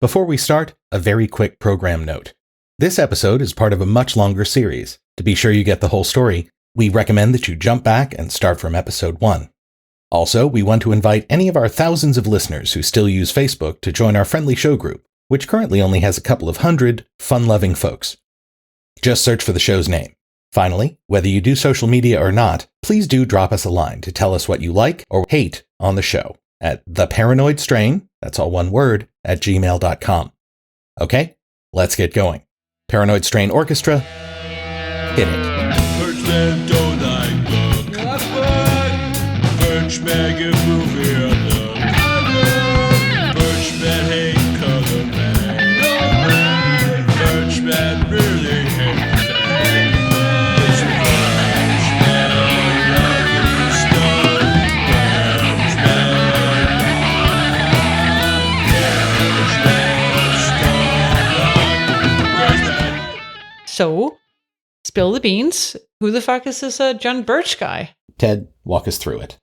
Before we start, a very quick program note. This episode is part of a much longer series. To be sure you get the whole story, we recommend that you jump back and start from episode 1. Also, we want to invite any of our thousands of listeners who still use Facebook to join our friendly show group, which currently only has a couple of hundred fun-loving folks. Just search for the show's name. Finally, whether you do social media or not, please do drop us a line to tell us what you like or hate on the show at theparanoidstrain, that's all one word, at gmail.com. Okay, let's get going. Paranoid Strain Orchestra, hit it. Birchman don't like book. Birchman give movie on the Birchman hate color man. Birchman really hate things. Birchman like stuff. So, spill the beans. Who the fuck is this John Birch guy? Ted, walk us through it.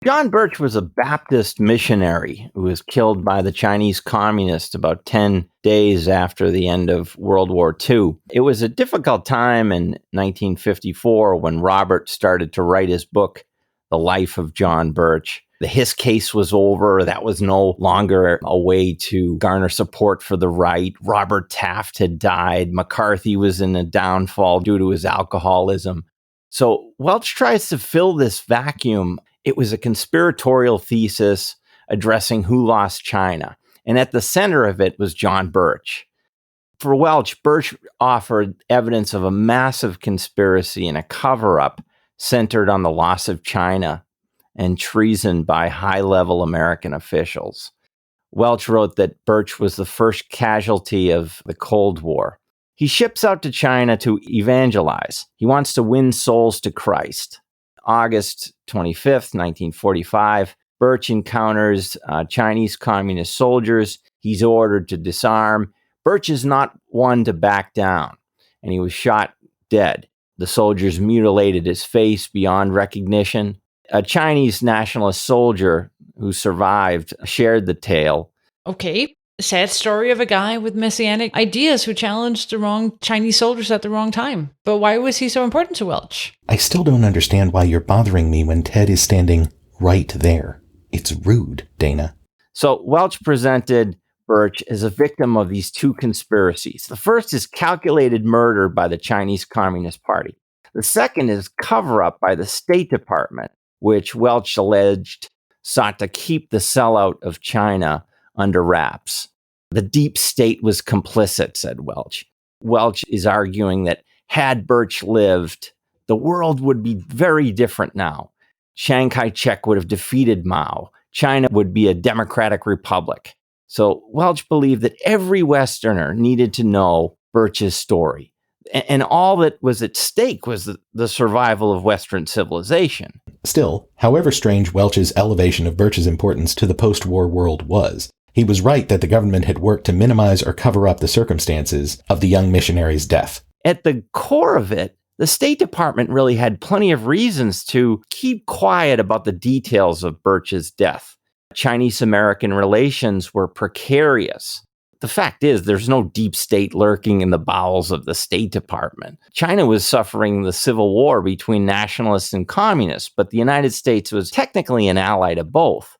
John Birch was a Baptist missionary who was killed by the Chinese communists about 10 days after the end of World War II. It was a difficult time in 1954 when Robert started to write his book, The Life of John Birch. The Hiss case was over. That was no longer a way to garner support for the right. Robert Taft had died. McCarthy was in a downfall due to his alcoholism. So Welch tries to fill this vacuum. It was a conspiratorial thesis addressing who lost China. And at the center of it was John Birch. For Welch, Birch offered evidence of a massive conspiracy and a cover-up centered on the loss of China and treason by high-level American officials. Welch wrote that Birch was the first casualty of the Cold War. He ships out to China to evangelize. He wants to win souls to Christ. August 25th, 1945, Birch encounters Chinese communist soldiers. He's ordered to disarm. Birch is not one to back down, and he was shot dead. The soldiers mutilated his face beyond recognition. A Chinese nationalist soldier who survived shared the tale. Okay, sad story of a guy with messianic ideas who challenged the wrong Chinese soldiers at the wrong time. But why was he so important to Welch? I still don't understand why you're bothering me when Ted is standing right there. It's rude, Dana. So Welch presented Birch as a victim of these two conspiracies. The first is calculated murder by the Chinese Communist Party. The second is cover-up by the State Department, which Welch alleged sought to keep the sellout of China under wraps. The deep state was complicit, said Welch. Welch is arguing that had Birch lived, the world would be very different now. Chiang Kai-shek would have defeated Mao. China would be a democratic republic. So Welch believed that every Westerner needed to know Birch's story. And all that was at stake was the survival of Western civilization. Still, however strange Welch's elevation of Birch's importance to the post-war world was, he was right that the government had worked to minimize or cover up the circumstances of the young missionary's death. At the core of it, the State Department really had plenty of reasons to keep quiet about the details of Birch's death. Chinese-American relations were precarious. The fact is, there's no deep state lurking in the bowels of the State Department. China was suffering the civil war between nationalists and communists, but the United States was technically an ally to both,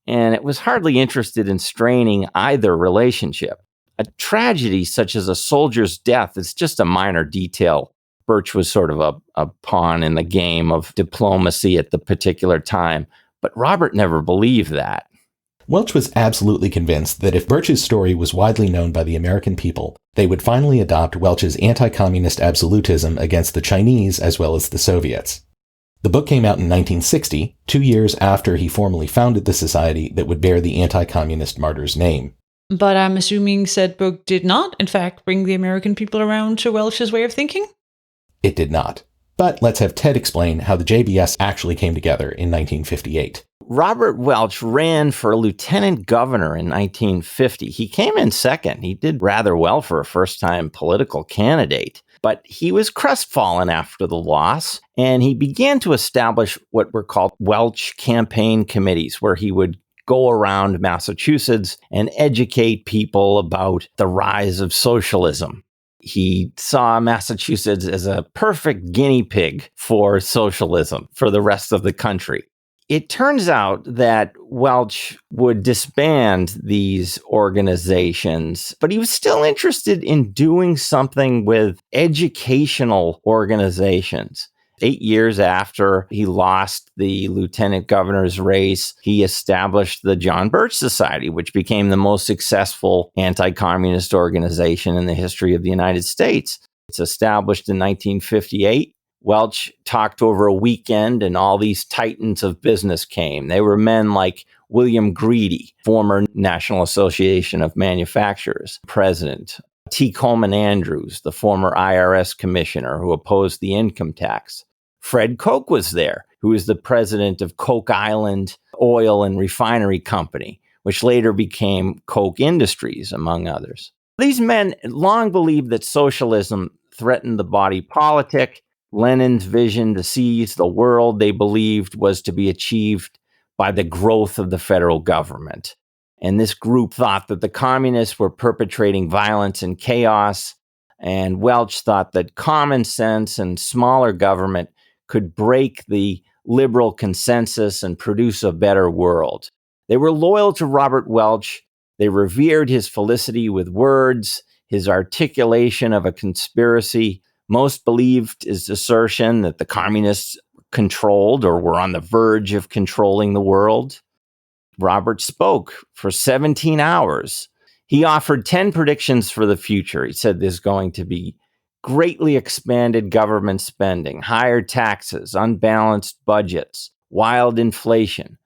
and it was hardly interested in straining either relationship. A tragedy such as a soldier's death is just a minor detail. Birch was sort of a pawn in the game of diplomacy at the particular time, but Robert never believed that. Welch was absolutely convinced that if Birch's story was widely known by the American people, they would finally adopt Welch's anti-communist absolutism against the Chinese as well as the Soviets. The book came out in 1960, 2 years after he formally founded the society that would bear the anti-communist martyr's name. But I'm assuming said book did not, in fact, bring the American people around to Welch's way of thinking? It did not. But let's have Ted explain how the JBS actually came together in 1958. Robert Welch ran for lieutenant governor in 1950. He came in second. He did rather well for a first-time political candidate. But he was crestfallen after the loss, and he began to establish what were called Welch campaign committees, where he would go around Massachusetts and educate people about the rise of socialism. He saw Massachusetts as a perfect guinea pig for socialism for the rest of the country. It turns out that Welch would disband these organizations, but he was still interested in doing something with educational organizations. 8 years after he lost the lieutenant governor's race, he established the John Birch Society, which became the most successful anti-communist organization in the history of the United States. It's established in 1958. Welch talked over a weekend, and all these titans of business came. They were men like William Greedy, former National Association of Manufacturers president, T. Coleman Andrews, the former IRS commissioner who opposed the income tax. Fred Koch was there, who was the president of Coke Island Oil and Refinery Company, which later became Koch Industries, among others. These men long believed that socialism threatened the body politic. Lenin's vision to seize the world, they believed, was to be achieved by the growth of the federal government. And this group thought that the communists were perpetrating violence and chaos, and Welch thought that common sense and smaller government could break the liberal consensus and produce a better world. They were loyal to Robert Welch. They revered his felicity with words, his articulation of a conspiracy. Most believed his assertion that the communists controlled or were on the verge of controlling the world. Robert spoke for 17 hours. He offered 10 predictions for the future. He said there's going to be greatly expanded government spending, higher taxes, unbalanced budgets, wild inflation,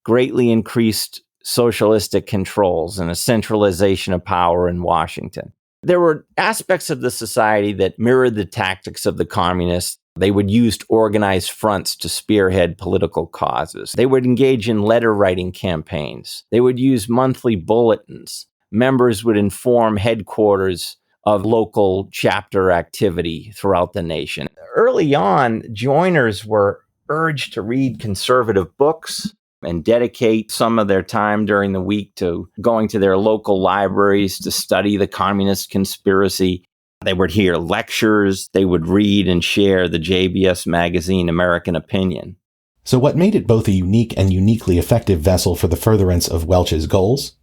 greatly increased socialistic controls, and a centralization of power in Washington. There were aspects of the society that mirrored the tactics of the communists. They would use organized fronts to spearhead political causes. They would engage in letter writing campaigns. They would use monthly bulletins. Members would inform headquarters of local chapter activity throughout the nation. Early on, joiners were urged to read conservative books and dedicate some of their time during the week to going to their local libraries to study the communist conspiracy. They would hear lectures. They would read and share the JBS magazine American Opinion. So what made it both a unique and uniquely effective vessel for the furtherance of Welch's goals?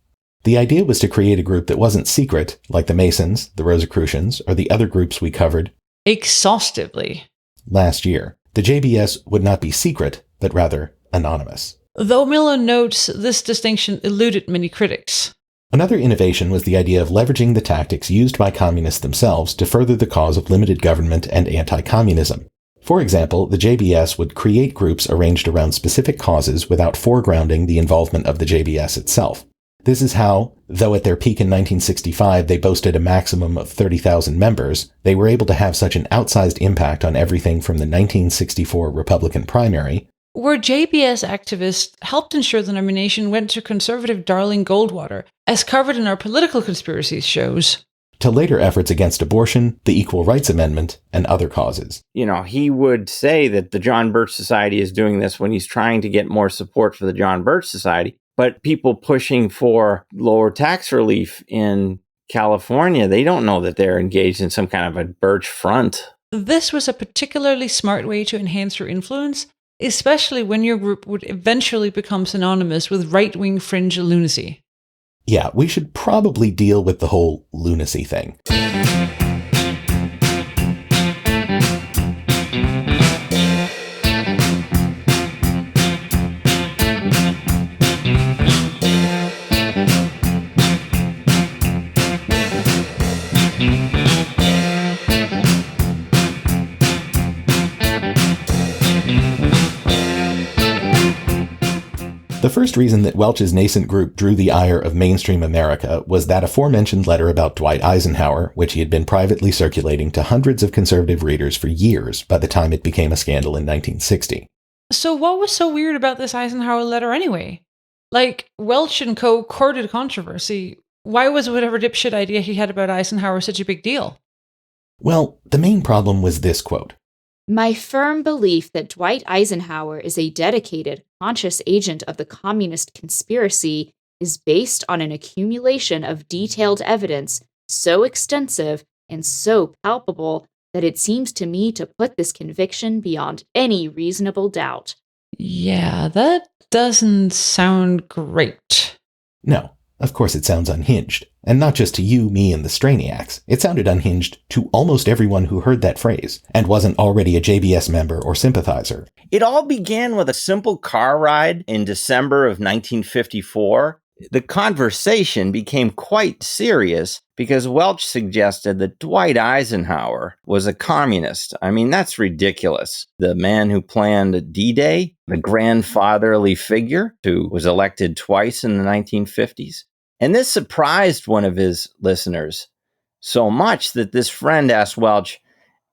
The idea was to create a group that wasn't secret, like the Masons, the Rosicrucians, or the other groups we covered exhaustively last year. The JBS would not be secret, but rather anonymous. Though Miller notes this distinction eluded many critics. Another innovation was the idea of leveraging the tactics used by communists themselves to further the cause of limited government and anti-communism. For example, the JBS would create groups arranged around specific causes without foregrounding the involvement of the JBS itself. This is how, though at their peak in 1965 they boasted a maximum of 30,000 members, they were able to have such an outsized impact on everything from the 1964 Republican primary, where JBS activists helped ensure the nomination went to conservative Darling Goldwater, as covered in our Political Conspiracies shows, to later efforts against abortion, the Equal Rights Amendment, and other causes. You know, he would say that the John Birch Society is doing this when he's trying to get more support for the John Birch Society, but people pushing for lower tax relief in California, they don't know that they're engaged in some kind of a Birch front. This was a particularly smart way to enhance your influence, especially when your group would eventually become synonymous with right-wing fringe lunacy. Yeah, we should probably deal with the whole lunacy thing. The first reason that Welch's nascent group drew the ire of mainstream America was that aforementioned letter about Dwight Eisenhower, which he had been privately circulating to hundreds of conservative readers for years by the time it became a scandal in 1960. So what was so weird about this Eisenhower letter anyway? Like, Welch and co. courted controversy. Why was whatever dipshit idea he had about Eisenhower such a big deal? Well, the main problem was this quote. My firm belief that Dwight Eisenhower is a dedicated, conscious agent of the communist conspiracy is based on an accumulation of detailed evidence so extensive and so palpable that it seems to me to put this conviction beyond any reasonable doubt. Yeah, that doesn't sound great. No, of course it sounds unhinged. And not just to you, me, and the Strainiacs. It sounded unhinged to almost everyone who heard that phrase and wasn't already a JBS member or sympathizer. It all began with a simple car ride in December of 1954. The conversation became quite serious because Welch suggested that Dwight Eisenhower was a communist. I mean, that's ridiculous. The man who planned D-Day, the grandfatherly figure who was elected twice in the 1950s. And this surprised one of his listeners so much that this friend asked Welch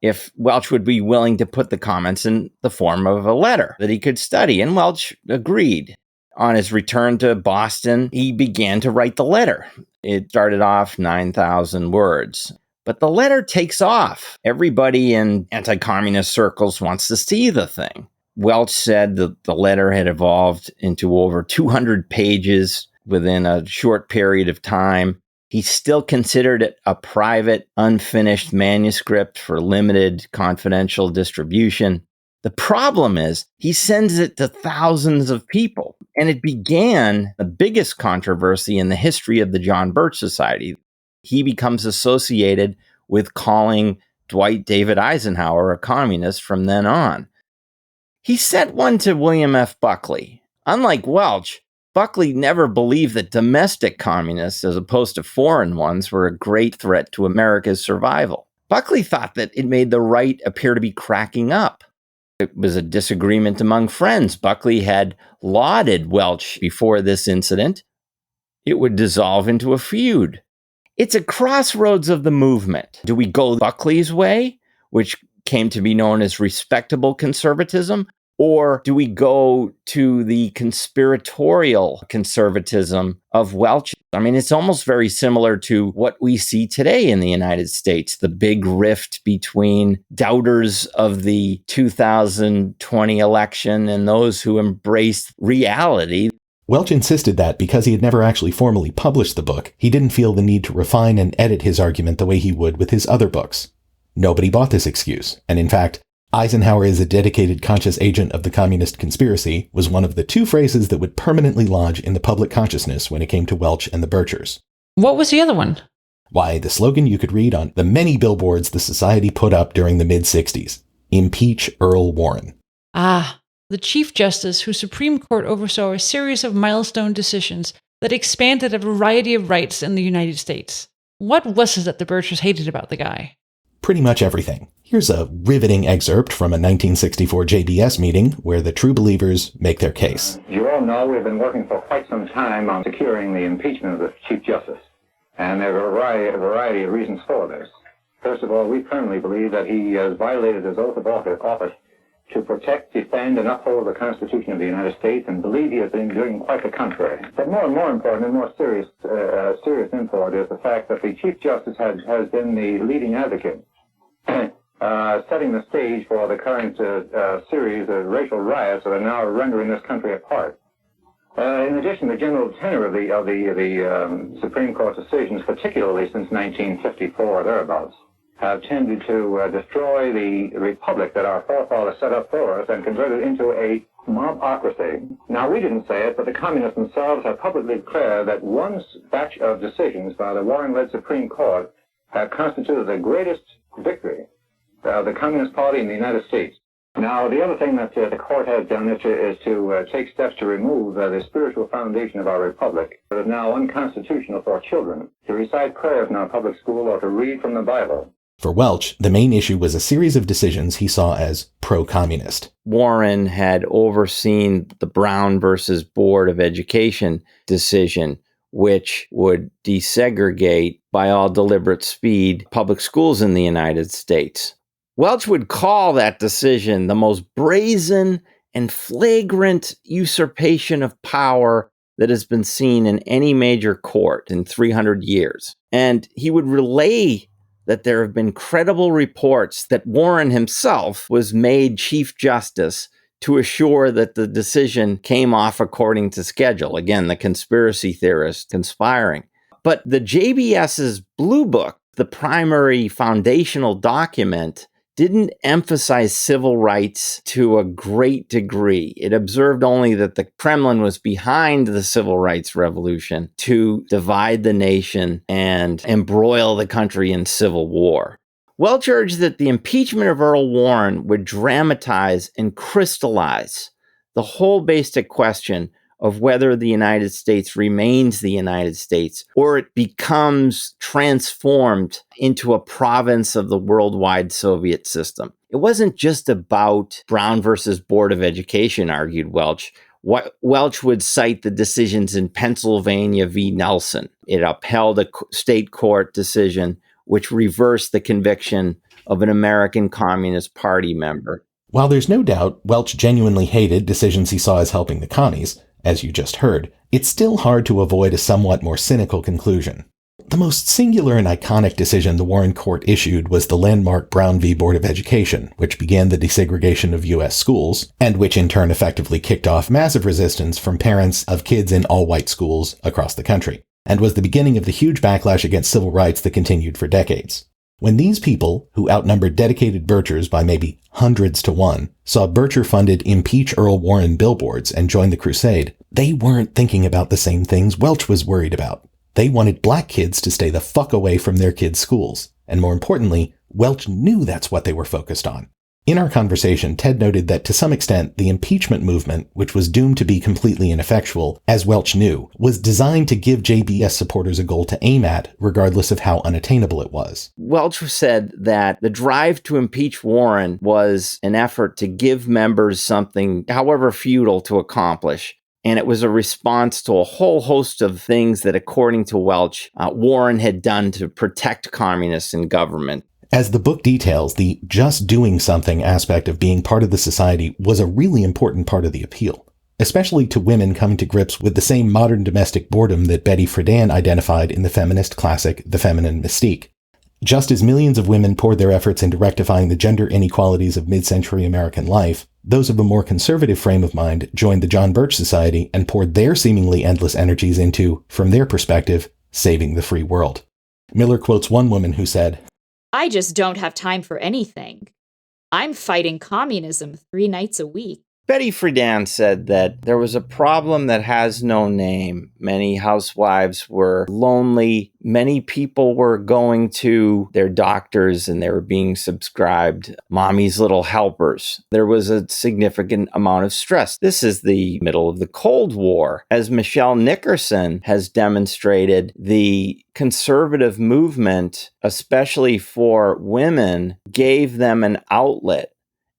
if Welch would be willing to put the comments in the form of a letter that he could study. And Welch agreed. On his return to Boston, he began to write the letter. It started off 9,000 words. But the letter takes off. Everybody in anti-communist circles wants to see the thing. Welch said that the letter had evolved into over 200 pages within a short period of time. He still considered it a private, unfinished manuscript for limited confidential distribution. The problem is he sends it to thousands of people, and it began the biggest controversy in the history of the John Birch Society. He becomes associated with calling Dwight David Eisenhower a communist from then on. He sent one to William F. Buckley. Unlike Welch, Buckley never believed that domestic communists, as opposed to foreign ones, were a great threat to America's survival. Buckley thought that it made the right appear to be cracking up. It was a disagreement among friends. Buckley had lauded Welch before this incident. It would dissolve into a feud. It's a crossroads of the movement. Do we go Buckley's way, which came to be known as respectable conservatism, or do we go to the conspiratorial conservatism of Welch? I mean, it's almost very similar to what we see today in the United States, the big rift between doubters of the 2020 election and those who embrace reality. Welch insisted that because he had never actually formally published the book, he didn't feel the need to refine and edit his argument the way he would with his other books. Nobody bought this excuse, and in fact, Eisenhower is a dedicated conscious agent of the communist conspiracy was one of the two phrases that would permanently lodge in the public consciousness when it came to Welch and the Birchers. What was the other one? Why, the slogan you could read on the many billboards the Society put up during the mid-60s. Impeach Earl Warren. Ah, the Chief Justice whose Supreme Court oversaw a series of milestone decisions that expanded a variety of rights in the United States. What was it that the Birchers hated about the guy? Pretty much everything. Here's a riveting excerpt from a 1964 JBS meeting where the true believers make their case. You all know we've been working for quite some time on securing the impeachment of the Chief Justice, and there are a variety of reasons for this. First of all, we firmly believe that he has violated his oath of office to protect, defend, and uphold the Constitution of the United States, and believe he has been doing quite the contrary. But more important and more serious import is the fact that the Chief Justice has been the leading advocate setting the stage for the current series of racial riots that are now rendering this country apart. In addition, the general tenor of the Supreme Court decisions, particularly since 1954 or thereabouts, have tended to destroy the republic that our forefathers set up for us and convert it into a mobocracy. Now, we didn't say it, but the communists themselves have publicly declared that one batch of decisions by the Warren-led Supreme Court have constituted the greatest victory of the Communist Party in the United States. Now, the other thing that the court has done is to take steps to remove the spiritual foundation of our republic. It is now unconstitutional for children to recite prayers in our public school or to read from the Bible. For Welch, the main issue was a series of decisions he saw as pro-communist. Warren had overseen the Brown versus Board of Education decision, which would desegregate by all deliberate speed public schools in the United States. Welch would call that decision the most brazen and flagrant usurpation of power that has been seen in any major court in 300 years. And he would relay that there have been credible reports that Warren himself was made Chief Justice to assure that the decision came off according to schedule. Again, the conspiracy theorists conspiring. But the JBS's Blue Book, the primary foundational document, didn't emphasize civil rights to a great degree. It observed only that the Kremlin was behind the civil rights revolution to divide the nation and embroil the country in civil war. Welch urged that the impeachment of Earl Warren would dramatize and crystallize the whole basic question of whether the United States remains the United States or it becomes transformed into a province of the worldwide Soviet system. It wasn't just about Brown versus Board of Education, argued Welch. Welch would cite the decisions in Pennsylvania v. Nelson. It upheld a state court decision which reversed the conviction of an American Communist Party member. While there's no doubt Welch genuinely hated decisions he saw as helping the commies, as you just heard, it's still hard to avoid a somewhat more cynical conclusion. The most singular and iconic decision the Warren Court issued was the landmark Brown v. Board of Education, which began the desegregation of U.S. schools, and which in turn effectively kicked off massive resistance from parents of kids in all-white schools across the country, and was the beginning of the huge backlash against civil rights that continued for decades. When these people, who outnumbered dedicated Birchers by maybe hundreds to one, saw Bircher-funded Impeach Earl Warren billboards and joined the crusade, they weren't thinking about the same things Welch was worried about. They wanted black kids to stay the fuck away from their kids' schools. And more importantly, Welch knew that's what they were focused on. In our conversation, Ted noted that to some extent, the impeachment movement, which was doomed to be completely ineffectual, as Welch knew, was designed to give JBS supporters a goal to aim at, regardless of how unattainable it was. Welch said that the drive to impeach Warren was an effort to give members something, however futile, to accomplish. And it was a response to a whole host of things that, according to Welch, Warren had done to protect communists in government. As the book details, the just doing something aspect of being part of the society was a really important part of the appeal, especially to women coming to grips with the same modern domestic boredom that Betty Friedan identified in the feminist classic The Feminine Mystique. Just as millions of women poured their efforts into rectifying the gender inequalities of mid-century American life, those of a more conservative frame of mind joined the John Birch Society and poured their seemingly endless energies into, from their perspective, saving the free world. Miller quotes one woman who said, I just don't have time for anything. I'm fighting communism 3 nights a week. Betty Friedan said that there was a problem that has no name. Many housewives were lonely. Many people were going to their doctors and they were being subscribed mommy's little helpers. There was a significant amount of stress. This is the middle of the Cold War. As Michelle Nickerson has demonstrated, the conservative movement, especially for women, gave them an outlet.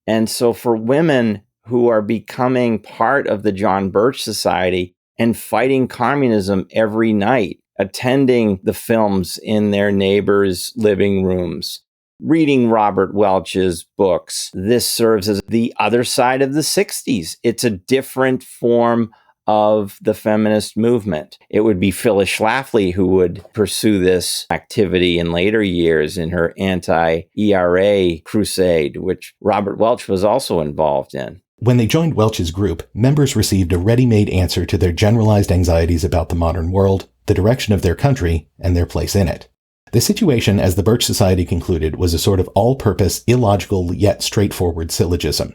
And so for women who are becoming part of the John Birch Society and fighting communism every night, attending the films in their neighbors' living rooms, reading Robert Welch's books. This serves as the other side of the 60s. It's a different form of the feminist movement. It would be Phyllis Schlafly who would pursue this activity in later years in her anti-ERA crusade, which Robert Welch was also involved in. When they joined Welch's group, members received a ready-made answer to their generalized anxieties about the modern world, the direction of their country, and their place in it. The situation, as the Birch Society concluded, was a sort of all-purpose, illogical, yet straightforward syllogism.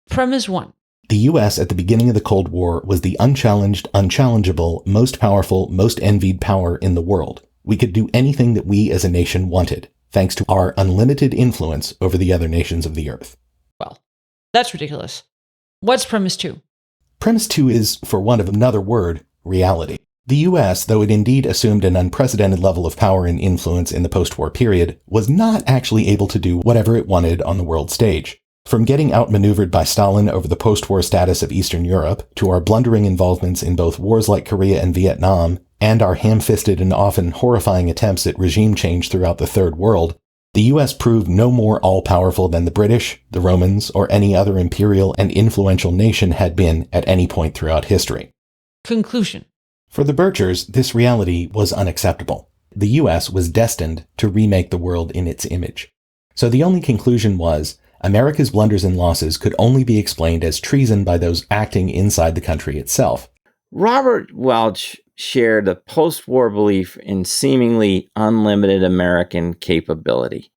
Premise 1. The U.S. at the beginning of the Cold War was the unchallenged, unchallengeable, most powerful, most envied power in the world. We could do anything that we as a nation wanted, thanks to our unlimited influence over the other nations of the earth. Well, that's ridiculous. What's premise 2? Premise 2 is, for want of another word, reality. The U.S., though it indeed assumed an unprecedented level of power and influence in the post-war period, was not actually able to do whatever it wanted on the world stage. From getting outmaneuvered by Stalin over the post-war status of Eastern Europe, to our blundering involvements in both wars like Korea and Vietnam, and our ham-fisted and often horrifying attempts at regime change throughout the Third World, the U.S. proved no more all-powerful than the British, the Romans, or any other imperial and influential nation had been at any point throughout history. Conclusion. For the Birchers, this reality was unacceptable. the US was destined to remake the world in its image. So the only conclusion was, America's blunders and losses could only be explained as treason by those acting inside the country itself. Robert Welch shared a post-war belief in seemingly unlimited American capability.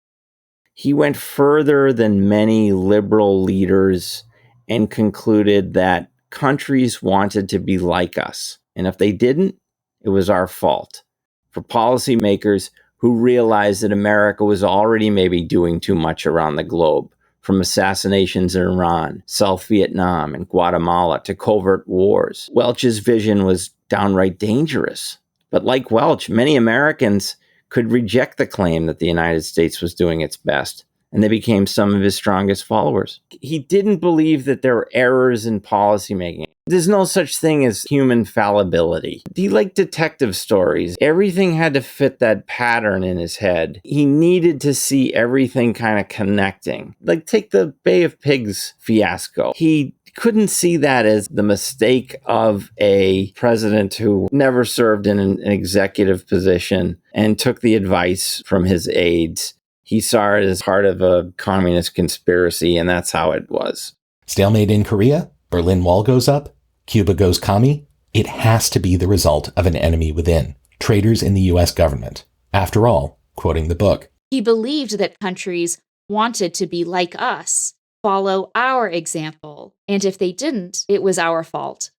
He went further than many liberal leaders and concluded that countries wanted to be like us, and if they didn't, it was our fault. For policymakers who realized that America was already maybe doing too much around the globe, from assassinations in Iran, South Vietnam, and Guatemala to covert wars, Welch's vision was downright dangerous. But like Welch, many Americans could reject the claim that the United States was doing its best, and they became some of his strongest followers. He didn't believe that there were errors in policymaking. There's no such thing as human fallibility. He liked detective stories. Everything had to fit that pattern in his head. He needed to see everything kind of connecting. Like take the Bay of Pigs fiasco. He couldn't see that as the mistake of a president who never served in an executive position and took the advice from his aides. He saw it as part of a communist conspiracy, and that's how it was. Stalemate in Korea, Berlin Wall goes up, Cuba goes commie. It has to be the result of an enemy within, traitors in the US government. After all, quoting the book, he believed that countries wanted to be like us, follow our example, and if they didn't, it was our fault.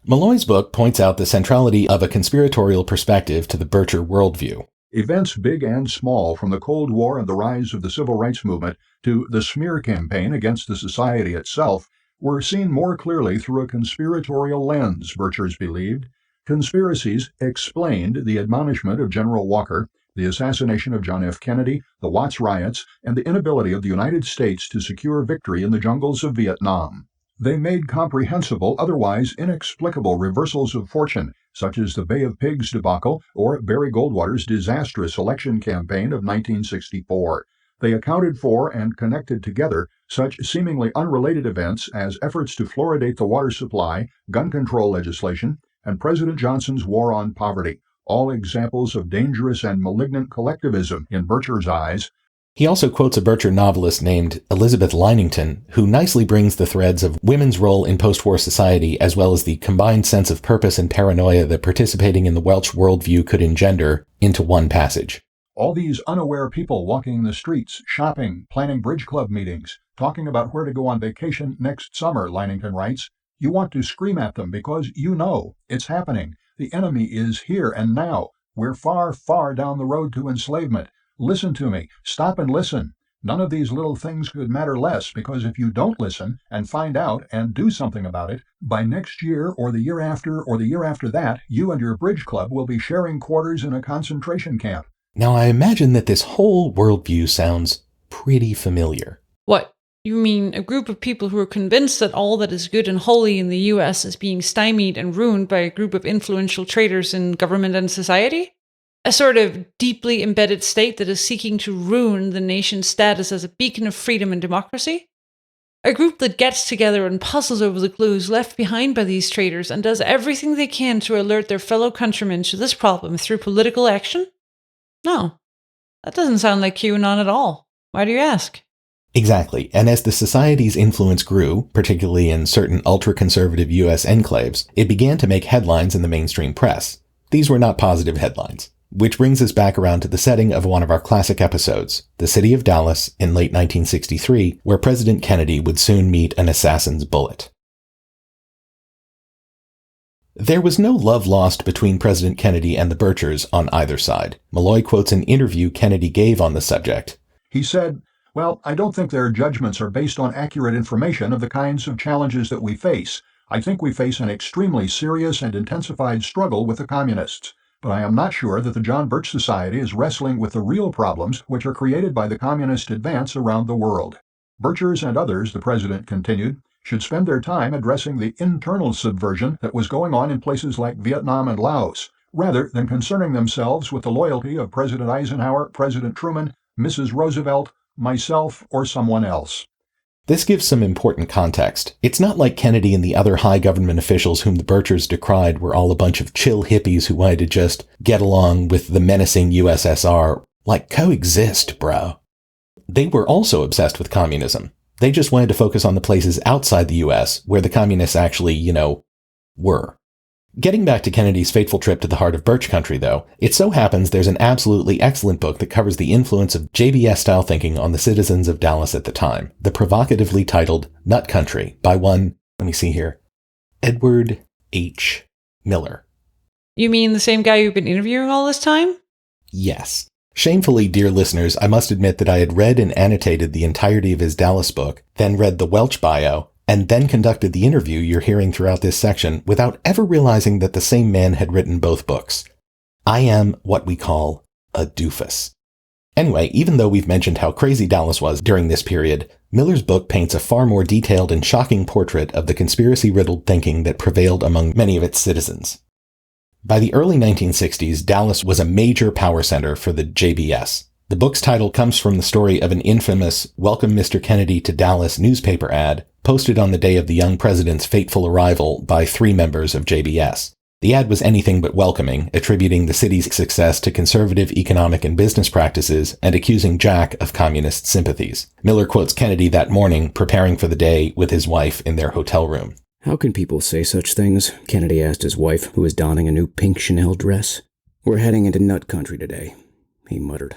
Malloy's book points out the centrality of a conspiratorial perspective to the Bircher worldview. Events big and small, from the Cold War and the rise of the Civil Rights Movement to the smear campaign against the society itself, were seen more clearly through a conspiratorial lens, Birchers believed. Conspiracies explained the admonishment of General Walker, the assassination of John F. Kennedy, the Watts riots, and the inability of the United States to secure victory in the jungles of Vietnam. They made comprehensible, otherwise inexplicable reversals of fortune, such as the Bay of Pigs debacle or Barry Goldwater's disastrous election campaign of 1964. They accounted for and connected together such seemingly unrelated events as efforts to fluoridate the water supply, gun control legislation, and President Johnson's war on poverty, all examples of dangerous and malignant collectivism in Bircher's eyes. He also quotes a Bircher novelist named Elizabeth Lynington, who nicely brings the threads of women's role in post-war society as well as the combined sense of purpose and paranoia that participating in the Welch worldview could engender into one passage. All these unaware people walking the streets, shopping, planning bridge club meetings, talking about where to go on vacation next summer, Lynington writes. You want to scream at them because you know it's happening. The enemy is here and now. We're far, far down the road to enslavement. Listen to me. Stop and listen. None of these little things could matter less, because if you don't listen and find out and do something about it, by next year or the year after that, you and your bridge club will be sharing quarters in a concentration camp. Now, I imagine that this whole worldview sounds pretty familiar. What? You mean a group of people who are convinced that all that is good and holy in the US is being stymied and ruined by a group of influential traitors in government and society? A sort of deeply embedded state that is seeking to ruin the nation's status as a beacon of freedom and democracy? A group that gets together and puzzles over the clues left behind by these traitors and does everything they can to alert their fellow countrymen to this problem through political action? No, that doesn't sound like QAnon at all. Why do you ask? Exactly, and as the society's influence grew, particularly in certain ultra-conservative US enclaves, it began to make headlines in the mainstream press. These were not positive headlines. Which brings us back around to the setting of one of our classic episodes, the city of Dallas in late 1963, where President Kennedy would soon meet an assassin's bullet. There was no love lost between President Kennedy and the Birchers on either side. Malloy quotes an interview Kennedy gave on the subject. He said, "Well, I don't think their judgments are based on accurate information of the kinds of challenges that we face. I think we face an extremely serious and intensified struggle with the communists. But I am not sure that the John Birch Society is wrestling with the real problems which are created by the communist advance around the world. Birchers and others," the president continued, "should spend their time addressing the internal subversion that was going on in places like Vietnam and Laos, rather than concerning themselves with the loyalty of President Eisenhower, President Truman, Mrs. Roosevelt, myself, or someone else." This gives some important context. It's not like Kennedy and the other high government officials whom the Birchers decried were all a bunch of chill hippies who wanted to just get along with the menacing USSR. Like, coexist, bro. They were also obsessed with communism. They just wanted to focus on the places outside the US where the communists actually, were. Getting back to Kennedy's fateful trip to the heart of Birch Country, though, it so happens there's an absolutely excellent book that covers the influence of JBS-style thinking on the citizens of Dallas at the time, the provocatively titled Nut Country by one, let me see here, Edward H. Miller. You mean the same guy you've been interviewing all this time? Yes. Shamefully, dear listeners, I must admit that I had read and annotated the entirety of his Dallas book, then read the Welch bio, and then conducted the interview you're hearing throughout this section without ever realizing that the same man had written both books. I am what we call a doofus. Anyway, even though we've mentioned how crazy Dallas was during this period, Miller's book paints a far more detailed and shocking portrait of the conspiracy-riddled thinking that prevailed among many of its citizens. By the early 1960s, Dallas was a major power center for the JBS. The book's title comes from the story of an infamous Welcome Mr. Kennedy to Dallas newspaper ad posted on the day of the young president's fateful arrival by 3 members of JBS. The ad was anything but welcoming, attributing the city's success to conservative economic and business practices and accusing Jack of communist sympathies. Miller quotes Kennedy that morning preparing for the day with his wife in their hotel room. "How can people say such things?" Kennedy asked his wife, who was donning a new pink Chanel dress. "We're heading into nut country today," he muttered.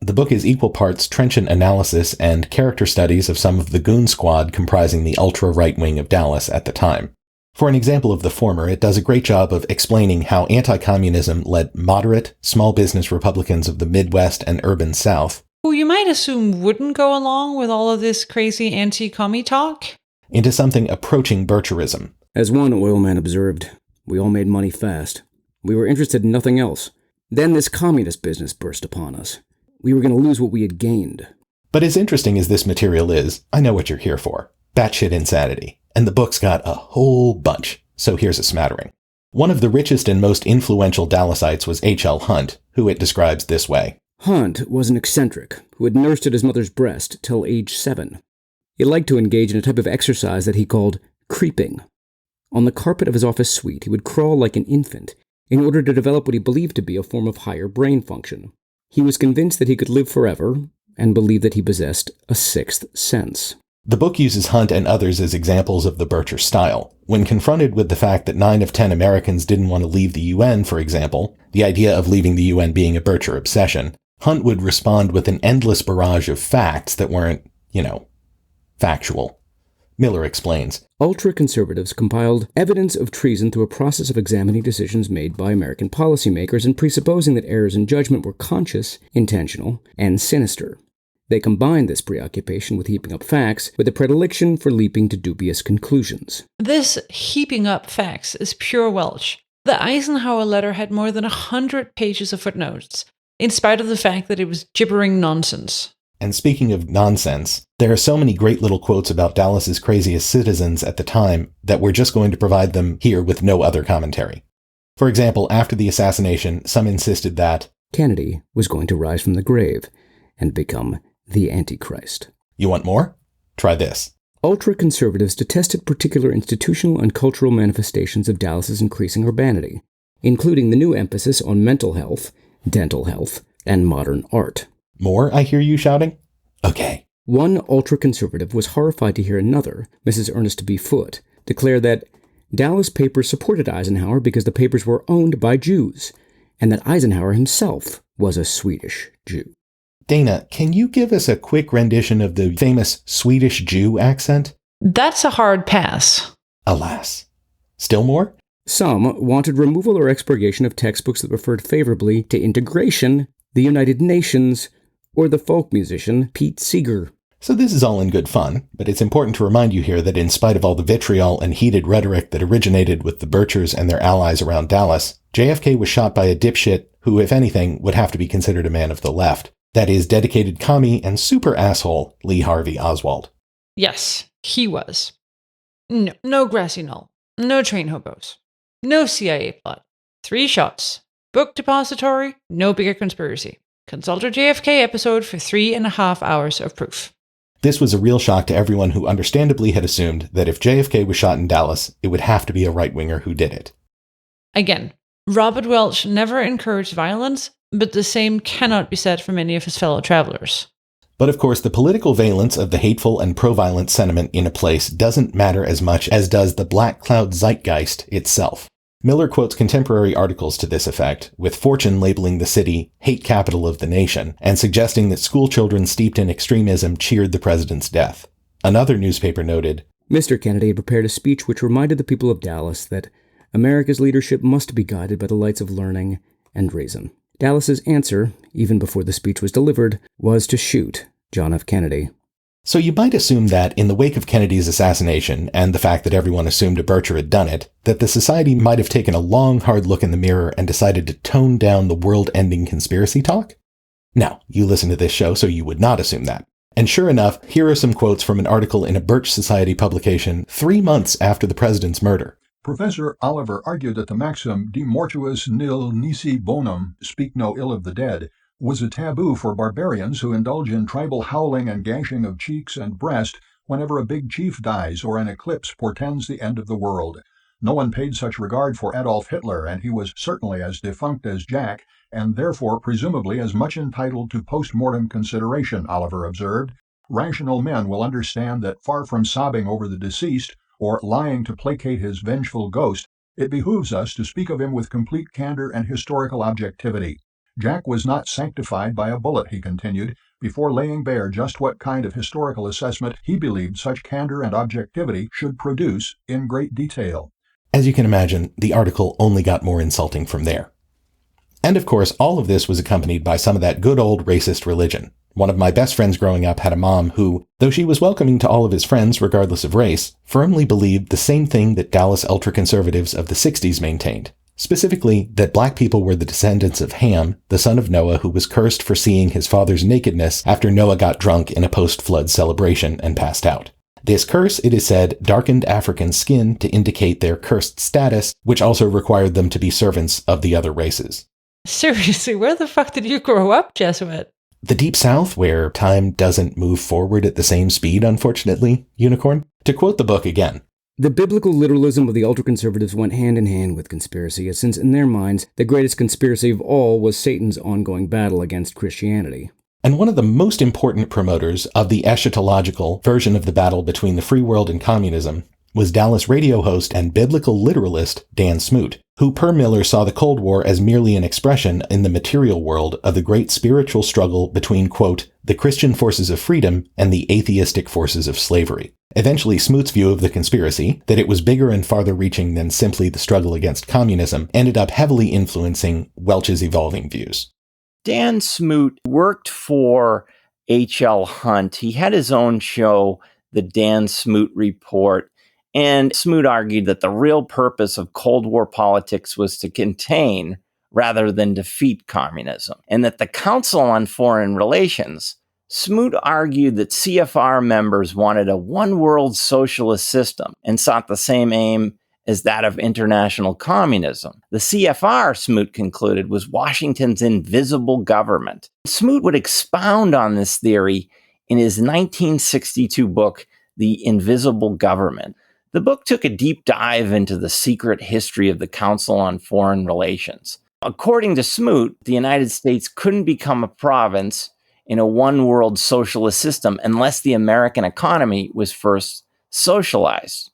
The book is equal parts trenchant analysis and character studies of some of the goon squad comprising the ultra-right wing of Dallas at the time. For an example of the former, it does a great job of explaining how anti-communism led moderate, small business Republicans of the Midwest and urban South, Who you might assume wouldn't go along with all of this crazy anti-commie talk, into something approaching Bircherism. As one oil man observed, "We all made money fast. We were interested in nothing else. Then this communist business burst upon us. We were going to lose what we had gained." But as interesting as this material is, I know what you're here for. Batshit insanity. And the book's got a whole bunch, so here's a smattering. One of the richest and most influential Dallasites was H.L. Hunt, who it describes this way. Hunt was an eccentric who had nursed at his mother's breast till age 7. He liked to engage in a type of exercise that he called creeping. On the carpet of his office suite, he would crawl like an infant in order to develop what he believed to be a form of higher brain function. He was convinced that he could live forever and believed that he possessed a 6th sense. The book uses Hunt and others as examples of the Bircher style. When confronted with the fact that 9 of 10 Americans didn't want to leave the UN, for example, the idea of leaving the UN being a Bircher obsession, Hunt would respond with an endless barrage of facts that weren't, factual. Miller explains, Ultra-conservatives compiled evidence of treason through a process of examining decisions made by American policymakers and presupposing that errors in judgment were conscious, intentional, and sinister. They combined this preoccupation with heaping up facts with a predilection for leaping to dubious conclusions. This heaping up facts is pure Welch. The Eisenhower letter had more than 100 pages of footnotes, in spite of the fact that it was gibbering nonsense. And speaking of nonsense, there are so many great little quotes about Dallas's craziest citizens at the time that we're just going to provide them here with no other commentary. For example, after the assassination, some insisted that Kennedy was going to rise from the grave and become the Antichrist. You want more? Try this. Ultra-conservatives detested particular institutional and cultural manifestations of Dallas's increasing urbanity, including the new emphasis on mental health, dental health, and modern art. More, I hear you shouting? Okay. One ultra-conservative was horrified to hear another, Mrs. Ernest B. Foote, declare that Dallas papers supported Eisenhower because the papers were owned by Jews, and that Eisenhower himself was a Swedish Jew. Dana, can you give us a quick rendition of the famous Swedish Jew accent? That's a hard pass. Alas. Still more? Some wanted removal or expurgation of textbooks that referred favorably to integration, the United Nations, or the folk musician Pete Seeger. So this is all in good fun, but it's important to remind you here that in spite of all the vitriol and heated rhetoric that originated with the Birchers and their allies around Dallas, JFK was shot by a dipshit who, if anything, would have to be considered a man of the left. That is, dedicated commie and super asshole Lee Harvey Oswald. Yes, he was. No grassy knoll. No train hobos. No CIA plot. 3 shots. Book depository. No bigger conspiracy. Consult our JFK episode for 3.5 hours of proof. This was a real shock to everyone who understandably had assumed that if JFK was shot in Dallas, it would have to be a right-winger who did it. Again, Robert Welch never encouraged violence, but the same cannot be said for many of his fellow travelers. But of course, the political valence of the hateful and pro-violent sentiment in a place doesn't matter as much as does the black cloud zeitgeist itself. Miller quotes contemporary articles to this effect, with Fortune labeling the city hate capital of the nation and suggesting that school children steeped in extremism cheered the president's death. Another newspaper noted, Mr. Kennedy had prepared a speech which reminded the people of Dallas that America's leadership must be guided by the lights of learning and reason. Dallas's answer, even before the speech was delivered, was to shoot John F. Kennedy. So you might assume that in the wake of Kennedy's assassination, and the fact that everyone assumed a Bircher had done it, that the society might have taken a long, hard look in the mirror and decided to tone down the world-ending conspiracy talk? Now, you listen to this show, so you would not assume that. And sure enough, here are some quotes from an article in a Birch Society publication 3 months after the president's murder. Professor Oliver argued that the maxim de mortuis nil nisi bonum, speak no ill of the dead, was a taboo for barbarians who indulge in tribal howling and gashing of cheeks and breast whenever a big chief dies or an eclipse portends the end of the world. No one paid such regard for Adolf Hitler, and he was certainly as defunct as Jack, and therefore presumably as much entitled to post-mortem consideration, Oliver observed. Rational men will understand that far from sobbing over the deceased, or lying to placate his vengeful ghost, it behooves us to speak of him with complete candor and historical objectivity. Jack was not sanctified by a bullet, he continued, before laying bare just what kind of historical assessment he believed such candor and objectivity should produce in great detail. As you can imagine, the article only got more insulting from there. And of course, all of this was accompanied by some of that good old racist religion. One of my best friends growing up had a mom who, though she was welcoming to all of his friends regardless of race, firmly believed the same thing that Dallas ultra-conservatives of the 60s maintained. Specifically, that black people were the descendants of Ham, the son of Noah, who was cursed for seeing his father's nakedness after Noah got drunk in a post-flood celebration and passed out. This curse, it is said, darkened African skin to indicate their cursed status, which also required them to be servants of the other races. Seriously, where the fuck did you grow up, Jesuit? The Deep South, where time doesn't move forward at the same speed, unfortunately, Unicorn. To quote the book again, The biblical literalism of the ultra-conservatives went hand in hand with conspiracy, since in their minds, the greatest conspiracy of all was Satan's ongoing battle against Christianity. And one of the most important promoters of the eschatological version of the battle between the free world and communism was Dallas radio host and biblical literalist Dan Smoot, who per Miller saw the Cold War as merely an expression in the material world of the great spiritual struggle between, quote, the Christian forces of freedom and the atheistic forces of slavery. Eventually, Smoot's view of the conspiracy, that it was bigger and farther reaching than simply the struggle against communism, ended up heavily influencing Welch's evolving views. Dan Smoot worked for H.L. Hunt. He had his own show, The Dan Smoot Report, and Smoot argued that the real purpose of Cold War politics was to contain rather than defeat communism, and that the Council on Foreign Relations, Smoot argued that CFR members wanted a one-world socialist system and sought the same aim as that of international communism. The CFR, Smoot concluded, was Washington's invisible government. Smoot would expound on this theory in his 1962 book, The Invisible Government. The book took a deep dive into the secret history of the Council on Foreign Relations. According to Smoot, the United States couldn't become a province in a one-world socialist system unless the American economy was first socialized,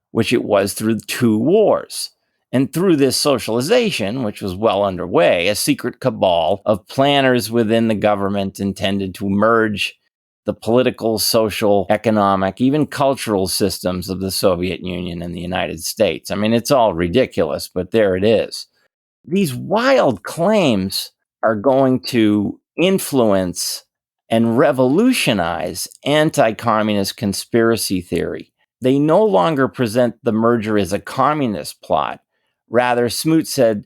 which it was through 2 wars. And through this socialization, which was well underway, a secret cabal of planners within the government intended to merge the political, social, economic, even cultural systems of the Soviet Union and the United States. I mean, it's all ridiculous, but there it is. These wild claims are going to influence and revolutionize anti-communist conspiracy theory. They no longer present the merger as a communist plot. Rather, Smoot said,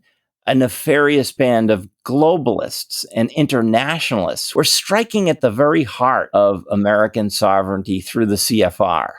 a nefarious band of globalists and internationalists were striking at the very heart of American sovereignty through the CFR.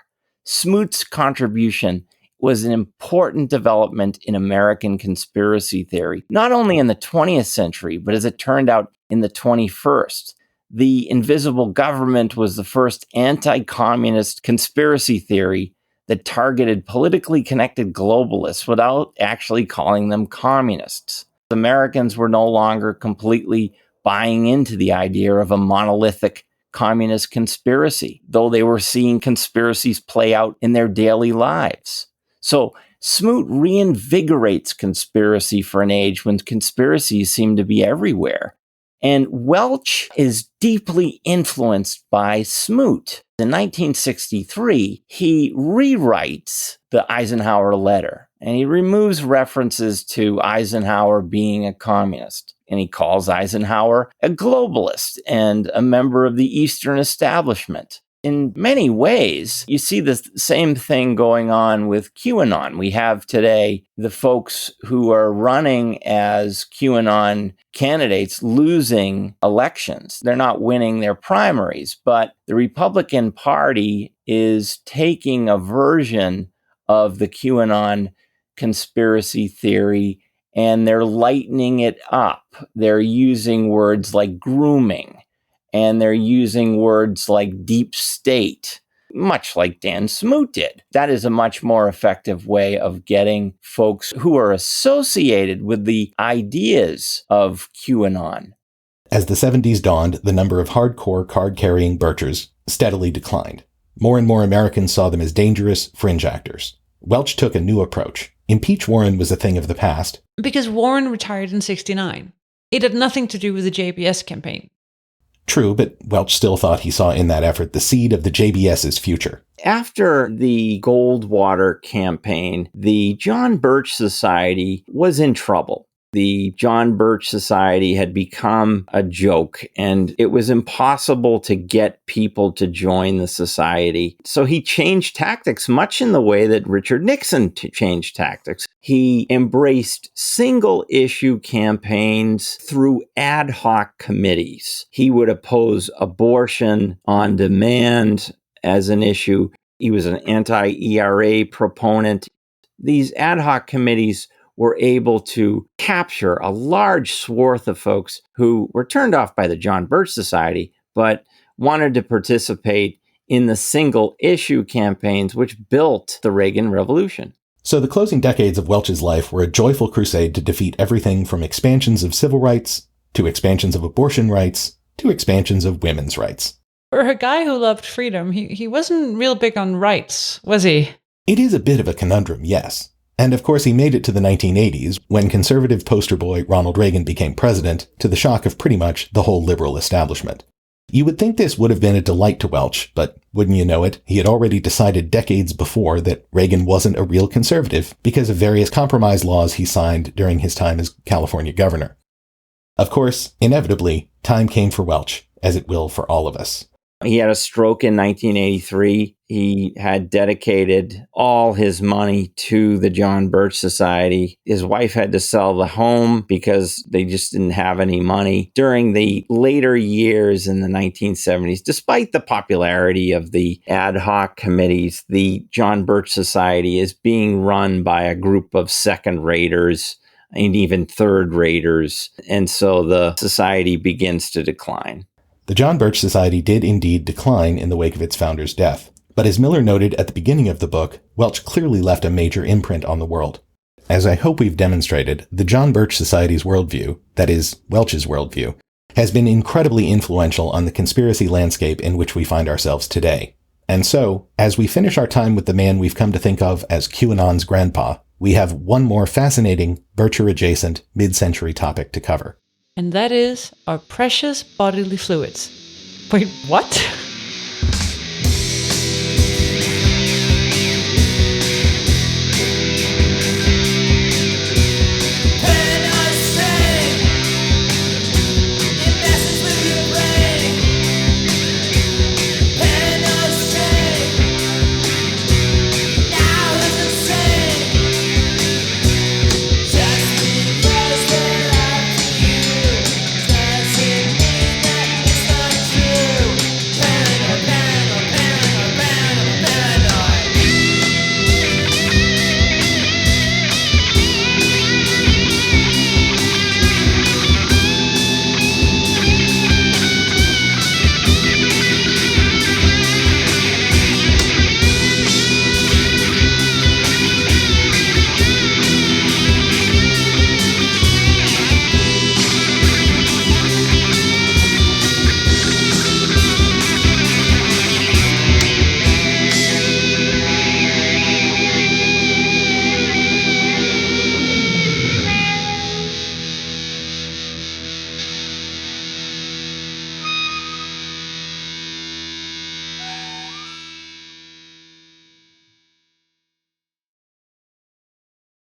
Smoot's contribution was an important development in American conspiracy theory, not only in the 20th century, but as it turned out in the 21st. the invisible government was the first anti-communist conspiracy theory that targeted politically connected globalists without actually calling them communists. Americans were no longer completely buying into the idea of a monolithic communist conspiracy, though they were seeing conspiracies play out in their daily lives. So Smoot reinvigorates conspiracy for an age when conspiracies seem to be everywhere. And Welch is deeply influenced by Smoot. In 1963, he rewrites the Eisenhower letter, and he removes references to Eisenhower being a communist. And he calls Eisenhower a globalist and a member of the Eastern establishment. In many ways, you see the same thing going on with QAnon. We have today the folks who are running as QAnon candidates losing elections. They're not winning their primaries, but the Republican Party is taking a version of the QAnon conspiracy theory and they're lightening it up. They're using words like grooming. And they're using words like deep state, much like Dan Smoot did. That is a much more effective way of getting folks who are associated with the ideas of QAnon. As the 70s dawned, the number of hardcore card-carrying Birchers steadily declined. More and more Americans saw them as dangerous fringe actors. Welch took a new approach. Impeach Warren was a thing of the past. Because Warren retired in '69. It had nothing to do with the JBS campaign. True, but Welch still thought he saw in that effort the seed of the JBS's future. After the Goldwater campaign, the John Birch Society was in trouble. The John Birch Society had become a joke, and it was impossible to get people to join the society. So he changed tactics, much in the way that Richard Nixon changed tactics. He embraced single-issue campaigns through ad hoc committees. He would oppose abortion on demand as an issue. He was an anti-ERA proponent. These ad hoc committees were able to capture a large swath of folks who were turned off by the John Birch Society, but wanted to participate in the single-issue campaigns which built the Reagan Revolution. So the closing decades of Welch's life were a joyful crusade to defeat everything from expansions of civil rights, to expansions of abortion rights, to expansions of women's rights. For a guy who loved freedom, he wasn't real big on rights, was he? It is a bit of a conundrum, yes. And of course he made it to the 1980s, when conservative poster boy Ronald Reagan became president, to the shock of pretty much the whole liberal establishment. You would think this would have been a delight to Welch, but wouldn't you know it, he had already decided decades before that Reagan wasn't a real conservative because of various compromise laws he signed during his time as California governor. Of course, inevitably, time came for Welch, as it will for all of us. He had a stroke in 1983. He had dedicated all his money to the John Birch Society. His wife had to sell the home because they just didn't have any money. During the later years in the 1970s, despite the popularity of the ad hoc committees, the John Birch Society is being run by a group of second-raters and even third-raters. And so the society begins to decline. The John Birch Society did indeed decline in the wake of its founder's death. But as Miller noted at the beginning of the book, Welch clearly left a major imprint on the world. As I hope we've demonstrated, the John Birch Society's worldview, that is, Welch's worldview, has been incredibly influential on the conspiracy landscape in which we find ourselves today. And so, as we finish our time with the man we've come to think of as QAnon's grandpa, we have one more fascinating, Bircher-adjacent, mid-century topic to cover. And that is our precious bodily fluids. Wait, what?